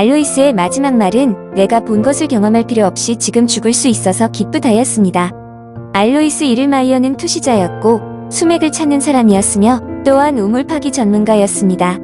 알로이스의 마지막 말은 내가 본 것을 경험할 필요 없이 지금 죽을 수 있어서 기쁘다였습니다. 알로이스 이를마이어는 투시자였고 수맥을 찾는 사람이었으며 또한 우물 파기 전문가였습니다.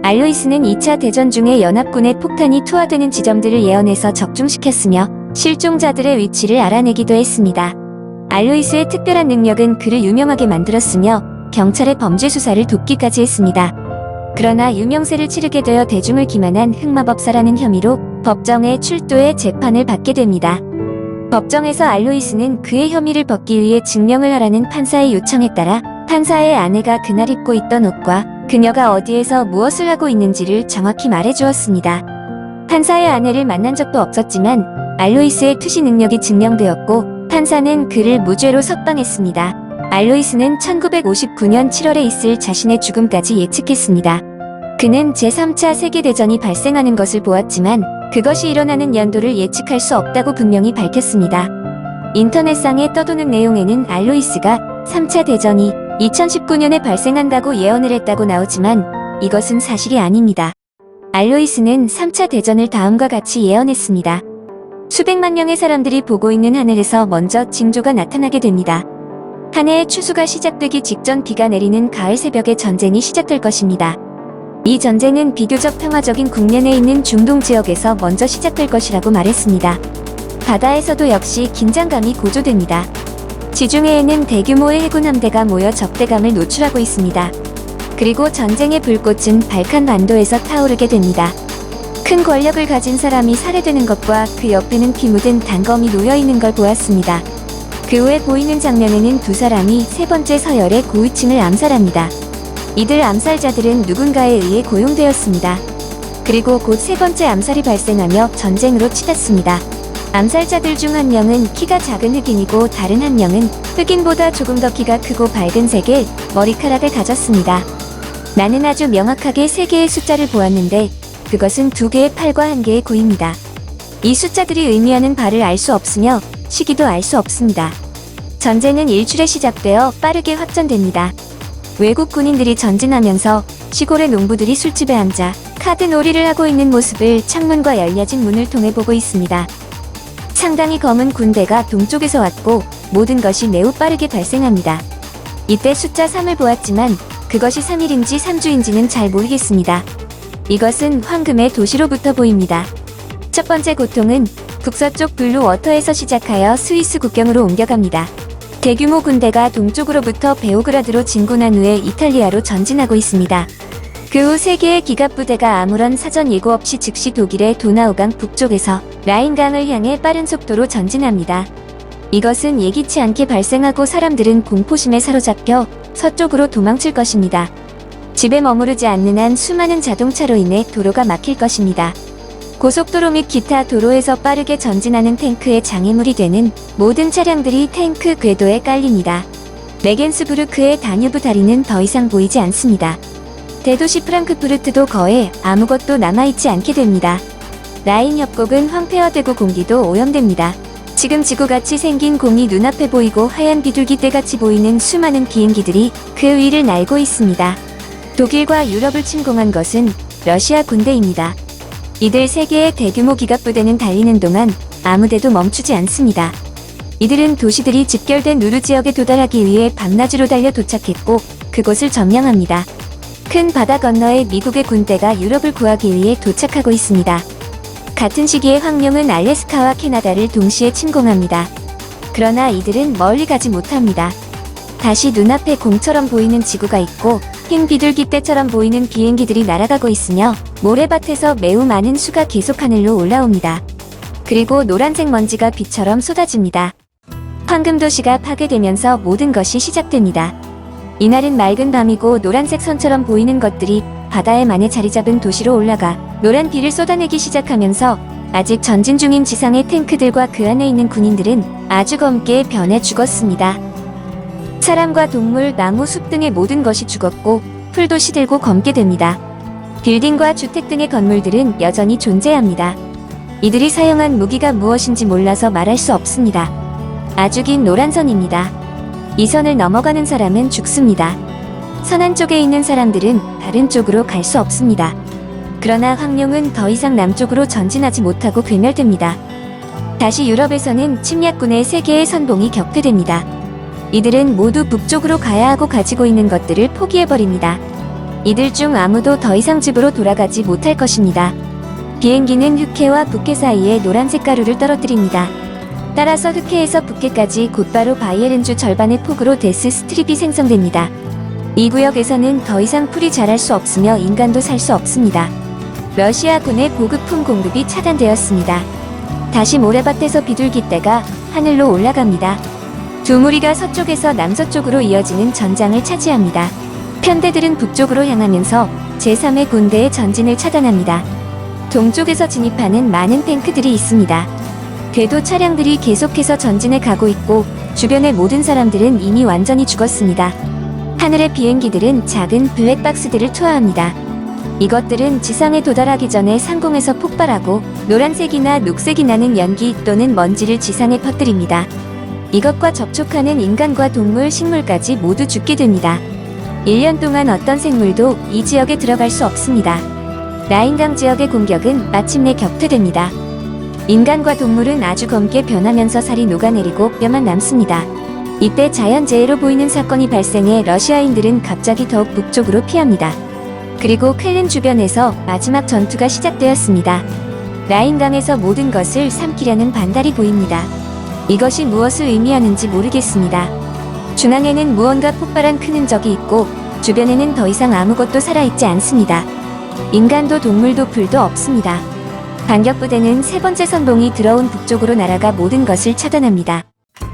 알로이스는 2차 대전 중에 연합군의 폭탄이 투하되는 지점들을 예언해서 적중시켰으며 실종자들의 위치를 알아내기도 했습니다. 알로이스의 특별한 능력은 그를 유명하게 만들었으며 경찰의 범죄 수사를 돕기까지 했습니다. 그러나 유명세를 치르게 되어 대중을 기만한 흑마법사라는 혐의로 법정에 출두해 재판을 받게 됩니다. 법정에서 알로이스는 그의 혐의를 벗기 위해 증명을 하라는 판사의 요청에 따라 판사의 아내가 그날 입고 있던 옷과 그녀가 어디에서 무엇을 하고 있는지를 정확히 말해주었습니다. 판사의 아내를 만난 적도 없었지만 알로이스의 투시 능력이 증명되었고 판사는 그를 무죄로 석방했습니다. 알로이스는 1959년 7월에 있을 자신의 죽음까지 예측했습니다. 그는 제3차 세계대전이 발생하는 것을 보았지만 그것이 일어나는 연도를 예측할 수 없다고 분명히 밝혔습니다. 인터넷상에 떠도는 내용에는 알로이스가 3차 대전이 2019년에 발생한다고 예언을 했다고 나오지만 이것은 사실이 아닙니다. 알로이스는 3차 대전을 다음과 같이 예언했습니다. 수백만 명의 사람들이 보고 있는 하늘에서 먼저 징조가 나타나게 됩니다. 한 해의 추수가 시작되기 직전 비가 내리는 가을 새벽에 전쟁이 시작될 것입니다. 이 전쟁은 비교적 평화적인 국면에 있는 중동 지역에서 먼저 시작될 것이라고 말했습니다. 바다에서도 역시 긴장감이 고조됩니다. 지중해에는 대규모의 해군 함대가 모여 적대감을 노출하고 있습니다. 그리고 전쟁의 불꽃은 발칸 반도에서 타오르게 됩니다. 큰 권력을 가진 사람이 살해되는 것과 그 옆에는 피 묻은 단검이 놓여있는 걸 보았습니다. 그 후에 보이는 장면에는 두 사람이 세 번째 서열의 고위층을 암살합니다. 이들 암살자들은 누군가에 의해 고용되었습니다. 그리고 곧 세 번째 암살이 발생하며 전쟁으로 치닫습니다. 암살자들 중 한 명은 키가 작은 흑인이고 다른 한 명은 흑인보다 조금 더 키가 크고 밝은 색의 머리카락을 가졌습니다. 나는 아주 명확하게 3개의 숫자를 보았는데 그것은 2개의 팔과 1개의 구입니다. 이 숫자들이 의미하는 바를 알 수 없으며 시기도 알 수 없습니다. 전쟁은 일출에 시작되어 빠르게 확전됩니다. 외국 군인들이 전진하면서 시골의 농부들이 술집에 앉아 카드 놀이를 하고 있는 모습을 창문과 열려진 문을 통해 보고 있습니다. 상당히 검은 군대가 동쪽에서 왔고 모든 것이 매우 빠르게 발생합니다. 이때 숫자 3을 보았지만 그것이 3일인지 3주인지는 잘 모르겠습니다. 이것은 황금의 도시로부터 보입니다. 첫 번째 고통은 북서쪽 블루워터에서 시작하여 스위스 국경으로 옮겨갑니다. 대규모 군대가 동쪽으로부터 베오그라드로 진군한 후에 이탈리아로 전진하고 있습니다. 그 후 3개의 기갑부대가 아무런 사전 예고 없이 즉시 독일의 도나우강 북쪽에서 라인강을 향해 빠른 속도로 전진합니다. 이것은 예기치 않게 발생하고 사람들은 공포심에 사로잡혀 서쪽으로 도망칠 것입니다. 집에 머무르지 않는 한 수많은 자동차로 인해 도로가 막힐 것입니다. 고속도로 및 기타 도로에서 빠르게 전진하는 탱크의 장애물이 되는 모든 차량들이 탱크 궤도에 깔립니다. 레겐스부르크의 다뉴브 다리는 더 이상 보이지 않습니다. 대도시 프랑크푸르트도 거의 아무것도 남아있지 않게 됩니다. 라인 협곡은 황폐화되고 공기도 오염됩니다. 지금 지구같이 생긴 공이 눈앞에 보이고 하얀 비둘기떼같이 보이는 수많은 비행기들이 그 위를 날고 있습니다. 독일과 유럽을 침공한 것은 러시아 군대입니다. 이들 3개의 대규모 기갑부대는 달리는 동안 아무데도 멈추지 않습니다. 이들은 도시들이 집결된 누르 지역에 도달하기 위해 밤낮으로 달려 도착했고 그곳을 점령합니다. 큰 바다 건너에 미국의 군대가 유럽을 구하기 위해 도착하고 있습니다. 같은 시기에 황룡은 알래스카와 캐나다를 동시에 침공합니다. 그러나 이들은 멀리 가지 못합니다. 다시 눈앞에 공처럼 보이는 지구가 있고 흰 비둘기떼처럼 보이는 비행기들이 날아가고 있으며 모래밭에서 매우 많은 수가 계속 하늘로 올라옵니다. 그리고 노란색 먼지가 비처럼 쏟아집니다. 황금도시가 파괴되면서 모든 것이 시작됩니다. 이날은 맑은 밤이고 노란색 선처럼 보이는 것들이 바다에 만에 자리잡은 도시로 올라가 노란 비를 쏟아내기 시작하면서 아직 전진 중인 지상의 탱크들과 그 안에 있는 군인들은 아주 검게 변해 죽었습니다. 사람과 동물, 나무, 숲 등의 모든 것이 죽었고 풀도 시들고 검게 됩니다. 빌딩과 주택 등의 건물들은 여전히 존재합니다. 이들이 사용한 무기가 무엇인지 몰라서 말할 수 없습니다. 아주 긴 노란 선입니다. 이 선을 넘어가는 사람은 죽습니다. 선 안쪽에 있는 사람들은 다른 쪽으로 갈 수 없습니다. 그러나 황룡은 더 이상 남쪽으로 전진하지 못하고 괴멸됩니다. 다시 유럽에서는 침략군의 3개의 선봉이 격퇴됩니다. 이들은 모두 북쪽으로 가야 하고 가지고 있는 것들을 포기해버립니다. 이들 중 아무도 더 이상 집으로 돌아가지 못할 것입니다. 비행기는 흑해와 북해 사이에 노란색 가루를 떨어뜨립니다. 따라서 흑해에서 북해까지 곧바로 바이에른주 절반의 폭으로 데스 스트립이 생성됩니다. 이 구역에서는 더 이상 풀이 자랄 수 없으며 인간도 살 수 없습니다. 러시아군의 보급품 공급이 차단되었습니다. 다시 모래밭에서 비둘기떼가 하늘로 올라갑니다. 두 무리가 서쪽에서 남서쪽으로 이어지는 전장을 차지합니다. 편대들은 북쪽으로 향하면서 제3의 군대의 전진을 차단합니다. 동쪽에서 진입하는 많은 탱크들이 있습니다. 궤도 차량들이 계속해서 전진해 가고 있고 주변의 모든 사람들은 이미 완전히 죽었습니다. 하늘의 비행기들은 작은 블랙박스들을 투하합니다. 이것들은 지상에 도달하기 전에 상공에서 폭발하고 노란색이나 녹색이 나는 연기 또는 먼지를 지상에 퍼뜨립니다. 이것과 접촉하는 인간과 동물, 식물까지 모두 죽게 됩니다. 1년 동안 어떤 생물도 이 지역에 들어갈 수 없습니다. 라인강 지역의 공격은 마침내 격퇴됩니다. 인간과 동물은 아주 검게 변하면서 살이 녹아내리고 뼈만 남습니다. 이때 자연재해로 보이는 사건이 발생해 러시아인들은 갑자기 더욱 북쪽으로 피합니다. 그리고 쾰른 주변에서 마지막 전투가 시작되었습니다. 라인강에서 모든 것을 삼키려는 반달이 보입니다. 이것이 무엇을 의미하는지 모르겠습니다. 중앙에는 무언가 폭발한 큰 흔적이 있고 주변에는 더 이상 아무것도 살아있지 않습니다. 인간도 동물도 풀도 없습니다. 반격부대는 3번째 선봉이 들어온 북쪽으로 날아가 모든 것을 차단합니다.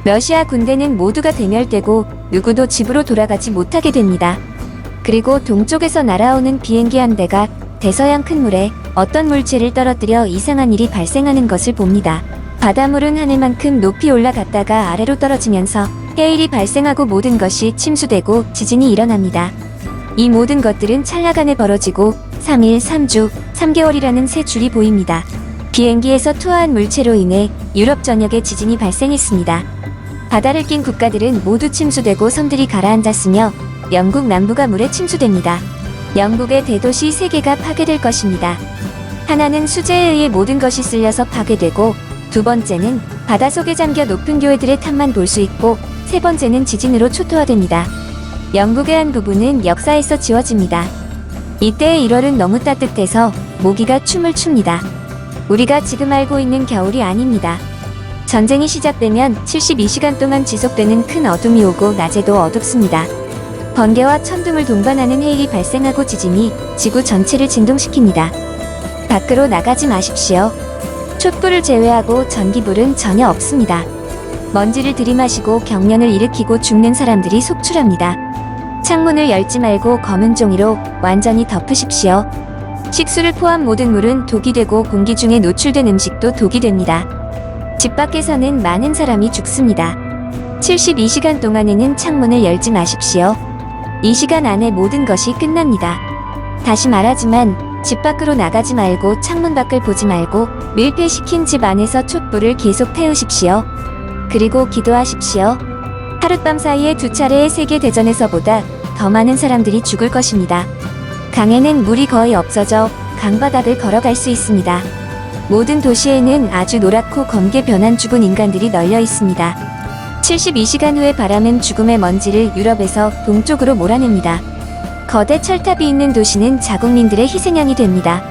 러시아 군대는 모두가 대멸되고 누구도 집으로 돌아가지 못하게 됩니다. 그리고 동쪽에서 날아오는 비행기 한 대가 대서양 큰 물에 어떤 물체를 떨어뜨려 이상한 일이 발생하는 것을 봅니다. 바닷물은 하늘만큼 높이 올라갔다가 아래로 떨어지면서 해일이 발생하고 모든 것이 침수되고 지진이 일어납니다. 이 모든 것들은 찰나간에 벌어지고 3일, 3주, 3개월이라는 세 줄이 보입니다. 비행기에서 투하한 물체로 인해 유럽 전역에 지진이 발생했습니다. 바다를 낀 국가들은 모두 침수되고 섬들이 가라앉았으며 영국 남부가 물에 침수됩니다. 영국의 대도시 3개가 파괴될 것입니다. 하나는 수재에 의해 모든 것이 쓸려서 파괴되고 두 번째는 바닷속에 잠겨 높은 교회들의 탑만 볼 수 있고 세 번째는 지진으로 초토화됩니다. 영국의 한 부분은 역사에서 지워집니다. 이때의 1월은 너무 따뜻해서 모기가 춤을 춥니다. 우리가 지금 알고 있는 겨울이 아닙니다. 전쟁이 시작되면 72시간 동안 지속되는 큰 어둠이 오고 낮에도 어둡습니다. 번개와 천둥을 동반하는 해일이 발생하고 지진이 지구 전체를 진동시킵니다. 밖으로 나가지 마십시오. 촛불을 제외하고 전기불은 전혀 없습니다. 먼지를 들이마시고 경련을 일으키고 죽는 사람들이 속출합니다. 창문을 열지 말고 검은 종이로 완전히 덮으십시오. 식수를 포함 모든 물은 독이 되고 공기 중에 노출된 음식도 독이 됩니다. 집 밖에서는 많은 사람이 죽습니다. 72시간 동안에는 창문을 열지 마십시오. 이 시간 안에 모든 것이 끝납니다. 다시 말하지만 집 밖으로 나가지 말고 창문 밖을 보지 말고 밀폐시킨 집 안에서 촛불을 계속 태우십시오. 그리고 기도하십시오. 하룻밤 사이에 2차례의 세계대전에서보다 더 많은 사람들이 죽을 것입니다. 강에는 물이 거의 없어져 강바닥을 걸어갈 수 있습니다. 모든 도시에는 아주 노랗고 검게 변한 죽은 인간들이 널려 있습니다. 72시간 후의 바람은 죽음의 먼지를 유럽에서 동쪽으로 몰아냅니다. 거대 철탑이 있는 도시는 자국민들의 희생양이 됩니다.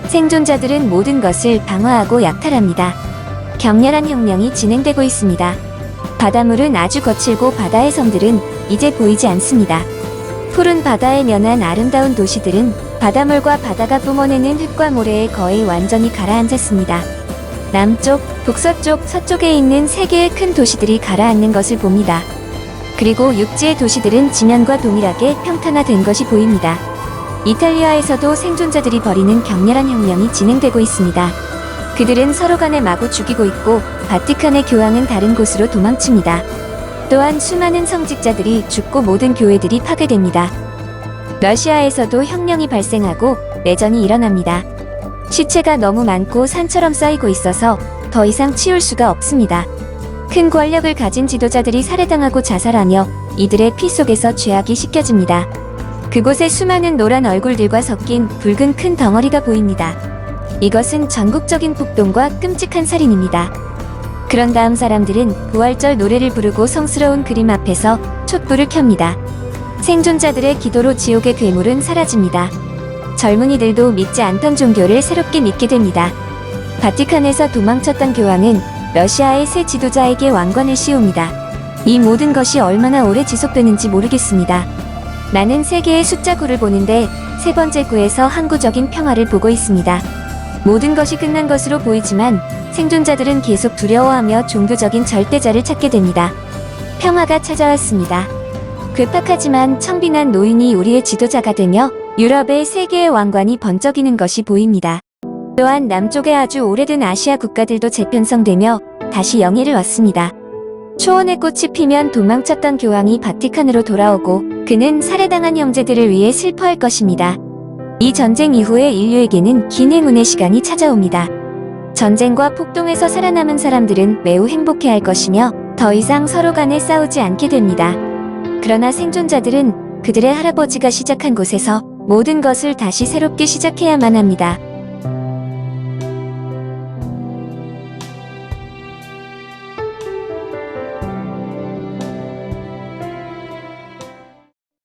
생존자들은 모든 것을 방어하고 약탈합니다. 격렬한 혁명이 진행되고 있습니다. 바닷물은 아주 거칠고 바다의 섬들은 이제 보이지 않습니다. 푸른 바다에 면한 아름다운 도시들은 바닷물과 바다가 뿜어내는 흙과 모래에 거의 완전히 가라앉았습니다. 남쪽, 북서쪽, 서쪽에 있는 3개의 큰 도시들이 가라앉는 것을 봅니다. 그리고 육지의 도시들은 지면과 동일하게 평탄화된 것이 보입니다. 이탈리아에서도 생존자들이 벌이는 격렬한 혁명이 진행되고 있습니다. 그들은 서로 간에 마구 죽이고 있고 바티칸의 교황은 다른 곳으로 도망칩니다. 또한 수많은 성직자들이 죽고 모든 교회들이 파괴됩니다. 러시아에서도 혁명이 발생하고 내전이 일어납니다. 시체가 너무 많고 산처럼 쌓이고 있어서 더 이상 치울 수가 없습니다. 큰 권력을 가진 지도자들이 살해당하고 자살하며 이들의 피 속에서 죄악이 씻겨집니다. 그곳에 수많은 노란 얼굴들과 섞인 붉은 큰 덩어리가 보입니다. 이것은 전국적인 폭동과 끔찍한 살인입니다. 그런 다음 사람들은 부활절 노래를 부르고 성스러운 그림 앞에서 촛불을 켭니다. 생존자들의 기도로 지옥의 괴물은 사라집니다. 젊은이들도 믿지 않던 종교를 새롭게 믿게 됩니다. 바티칸에서 도망쳤던 교황은 러시아의 새 지도자에게 왕관을 씌웁니다. 이 모든 것이 얼마나 오래 지속되는지 모르겠습니다. 나는 세 개의 숫자 9를 보는데 세 번째 9에서 항구적인 평화를 보고 있습니다. 모든 것이 끝난 것으로 보이지만 생존자들은 계속 두려워하며 종교적인 절대자를 찾게 됩니다. 평화가 찾아왔습니다. 괴팍하지만 청빈한 노인이 우리의 지도자가 되며 유럽의 세 개의 왕관이 번쩍이는 것이 보입니다. 또한 남쪽의 아주 오래된 아시아 국가들도 재편성되며 다시 영예를 얻습니다. 초원의 꽃이 피면 도망쳤던 교황이 바티칸으로 돌아오고 그는 살해당한 형제들을 위해 슬퍼할 것입니다. 이 전쟁 이후에 인류에게는 긴 행운의 시간이 찾아옵니다. 전쟁과 폭동에서 살아남은 사람들은 매우 행복해할 것이며 더 이상 서로 간에 싸우지 않게 됩니다. 그러나 생존자들은 그들의 할아버지가 시작한 곳에서 모든 것을 다시 새롭게 시작해야만 합니다.